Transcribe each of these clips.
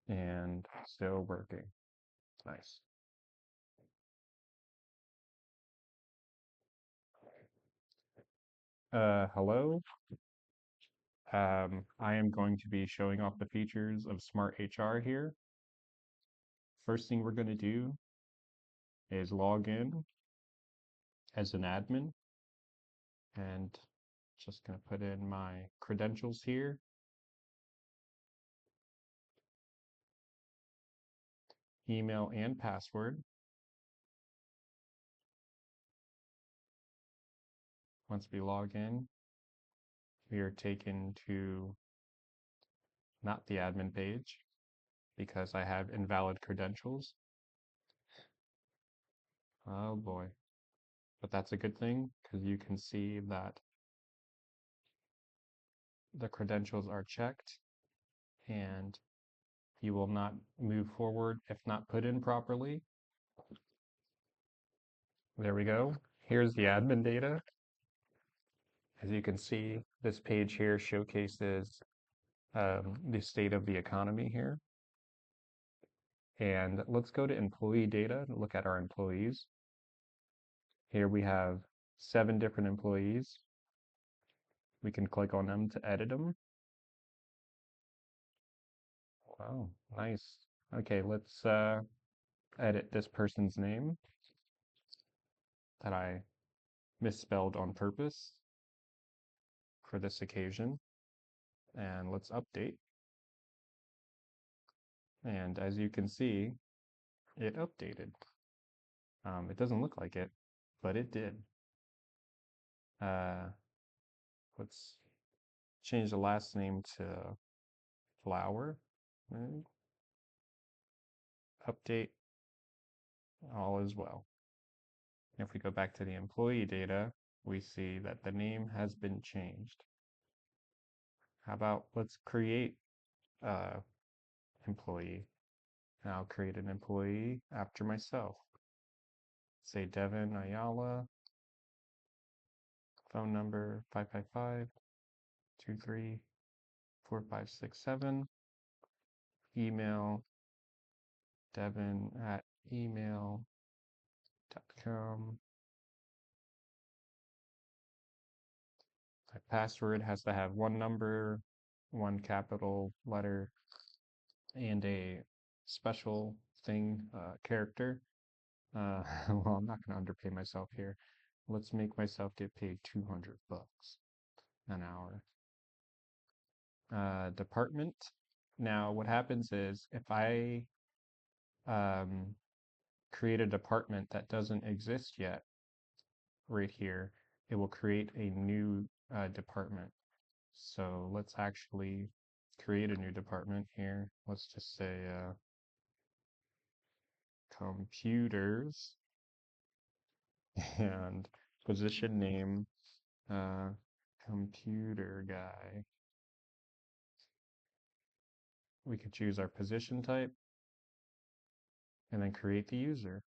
and still working. Nice. Hello. I am going to be showing off the features of Smart HR here. First thing we're going to do is log in as an admin, and just going to put in my credentials here. Email and password. Once we log in, we are taken to not the admin page because I have invalid credentials. Oh boy. But that's a good thing because you can see that the credentials are checked and you will not move forward if not put in properly. There we go. Here's the admin data. As you can see, this page here showcases the state of the economy here. And let's go to employee data and look at our employees. Here we have 7 different employees. We can click on them to edit them. Wow, nice. Okay, let's edit this person's name that I misspelled on purpose for this occasion. And let's update. And as you can see, it updated. It doesn't look like it, but it did. Let's change the last name to Flower. Right? Update, all is well. If we go back to the employee data, we see that the name has been changed. How about let's create employee. And I'll create an employee after myself. Say Devin Ayala, phone number 555-23-4567, email devin@email.com. My password has to have one number, one capital letter, and a special thing character. Well, I'm not going to underpay myself here. Let's make myself get paid $200 an hour. Department. Now, what happens is if I create a department that doesn't exist yet, right here, it will create a new department. So let's actually create a new department here. Let's just say computers and position name computer guy. We could choose our position type and then create the user.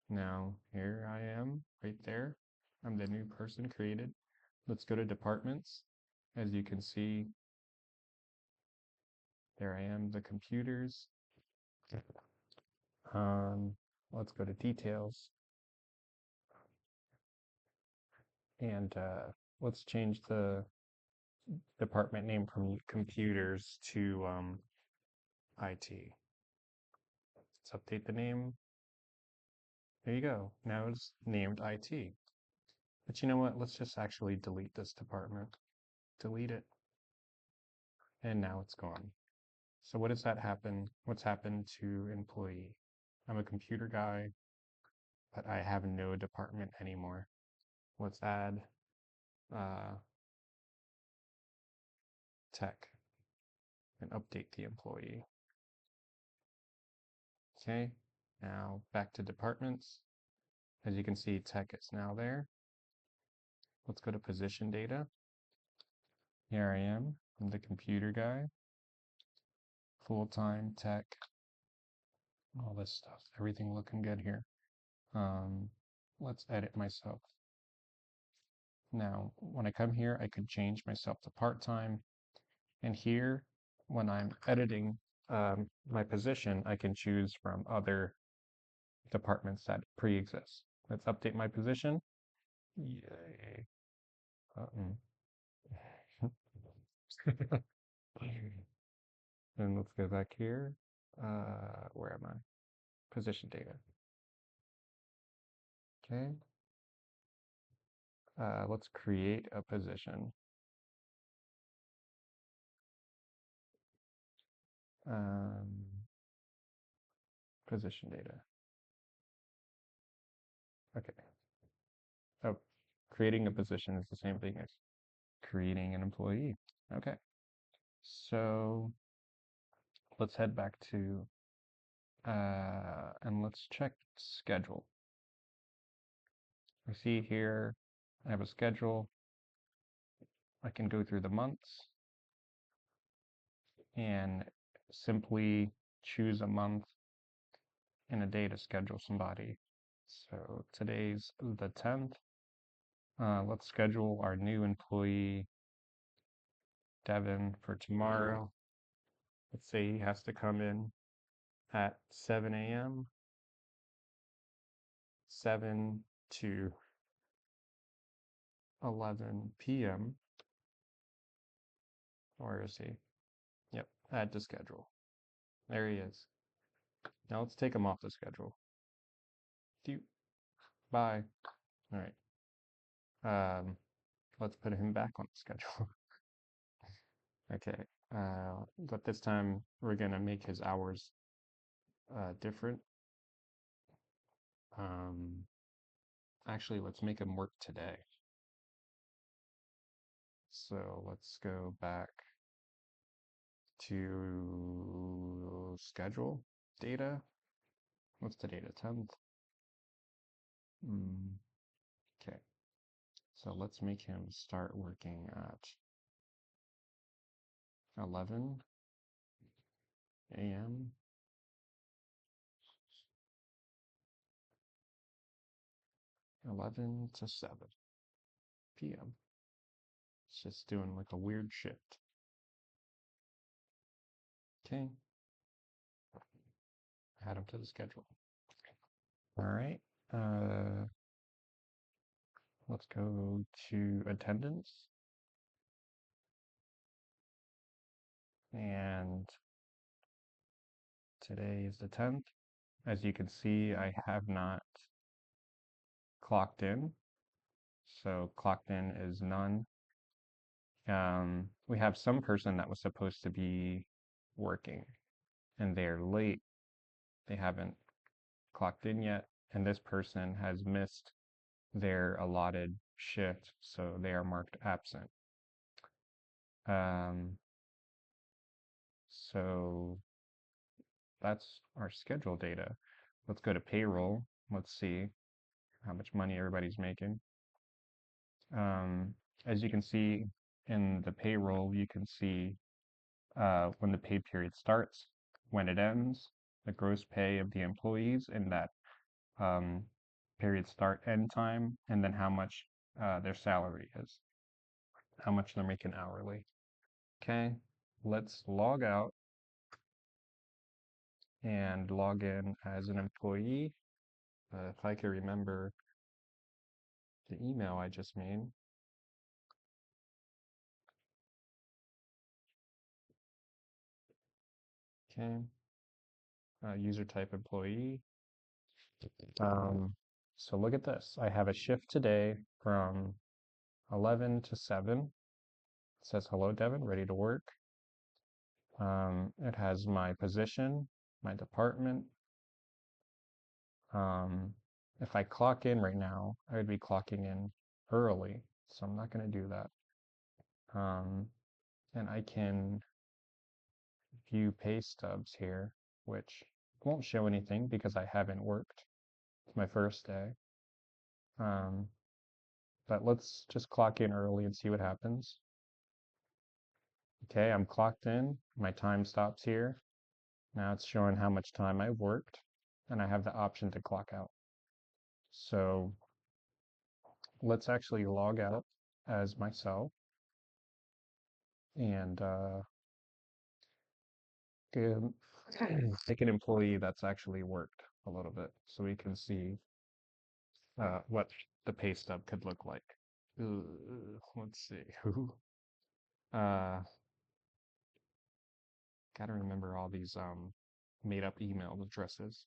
Now here I am right there. I'm the new person created. Let's go to departments. As you can see, there I am, the computers. Let's go to details. And let's change the department name from computers to IT. Let's update the name. There you go. Now it's named IT. But you know what? Let's just actually delete this department. Delete it. And now it's gone. So what does that happen? What's happened to employee? I'm a computer guy, but I have no department anymore. Let's add tech and update the employee. Okay, now back to departments. As you can see, tech is now there. Let's go to position data. Here I am. I'm the computer guy. Full-time tech. All this stuff. Everything looking good here. Let's edit myself. Now, when I come here, I could change myself to part-time. And here, when I'm editing my position, I can choose from other departments that pre-exist. Let's update my position. Yay. Uh-uh. And let's go back here. Where am I? Position data. Okay. Let's create a position. Um, Position data. Okay. Oh, creating a position is the same thing as creating an employee. Okay. So let's head back to, and let's check schedule. I see here, I have a schedule. I can go through the months and simply choose a month and a day to schedule somebody. So today's the 10th. Let's schedule our new employee, Devin, for tomorrow. Let's say he has to come in at 7 a.m., 7 to 11 p.m. Where is he? Yep, add to schedule. There he is. Now let's take him off the schedule. Bye. All right. Let's put him back on the schedule. Okay. But this time we're gonna make his hours different. Um, Actually, let's make him work today. So let's go back to schedule data. What's the data? 10th. Okay. So let's make him start working at 11 a.m. 11 to 7 p.m. It's just doing like a weird shift. Okay. Add him to the schedule. All right. Let's go to attendance. And today is the 10th. As you can see, I have not clocked in. So clocked in is none. We have some person that was supposed to be working and they're late. They haven't clocked in yet. And this person has missed their allotted shift, so they are marked absent. So that's our schedule data. Let's go to payroll. Let's see how much money everybody's making. As you can see in the payroll, you can see when the pay period starts, when it ends, the gross pay of the employees in that period start end time, and then how much their salary is, how much they're making hourly. Okay, let's log out and log in as an employee. If I can remember the email I just made. Okay, user type employee. So look at this. I have a shift today from 11 to 7. It says, hello, Devin, ready to work. It has my position, my department. If I clock in right now, I would be clocking in early, so I'm not going to do that. And I can view pay stubs here, which won't show anything because I haven't worked. It's my first day. But let's just clock in early and see what happens. Okay, I'm clocked in. My time stops here. Now it's showing how much time I've worked, and I have the option to clock out. So let's actually log out as myself. And um, Take an employee that's actually worked a little bit so we can see what the pay stub could look like. Let's see. Uh, Gotta remember all these made up email addresses.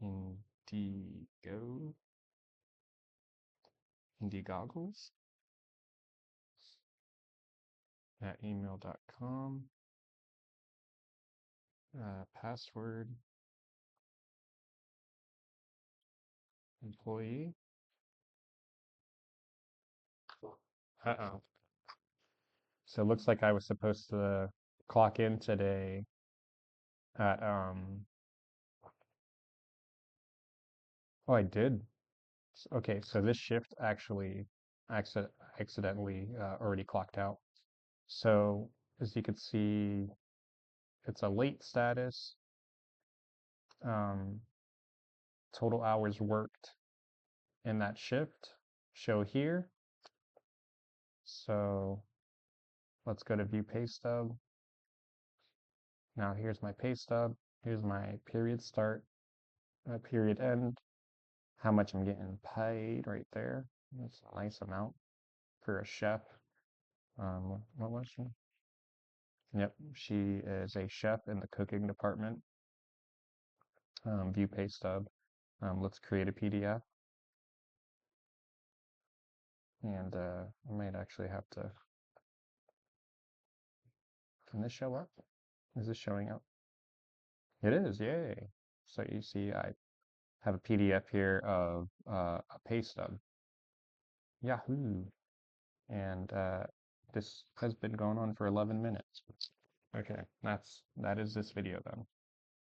Indigo, Indigoggles at email.com. Password employee. Uh-oh. So it looks like I was supposed to clock in today at oh, I did. Okay, so this shift actually accidentally already clocked out. So as you can see, it's a late status, um, total hours worked in that shift show here. So let's go to view pay stub. Now here's my pay stub. Here's my period start, period end, how much I'm getting paid right there. That's a nice amount for a chef. What was she? Yep, she is a chef in the cooking department. View pay stub. Let's create a PDF. And I might actually have to. Can this show up? Is this showing up? It is, yay. So you see, I have a PDF here of a pay stub. Yahoo! And this has been going on for 11 minutes. Okay, that is this video then.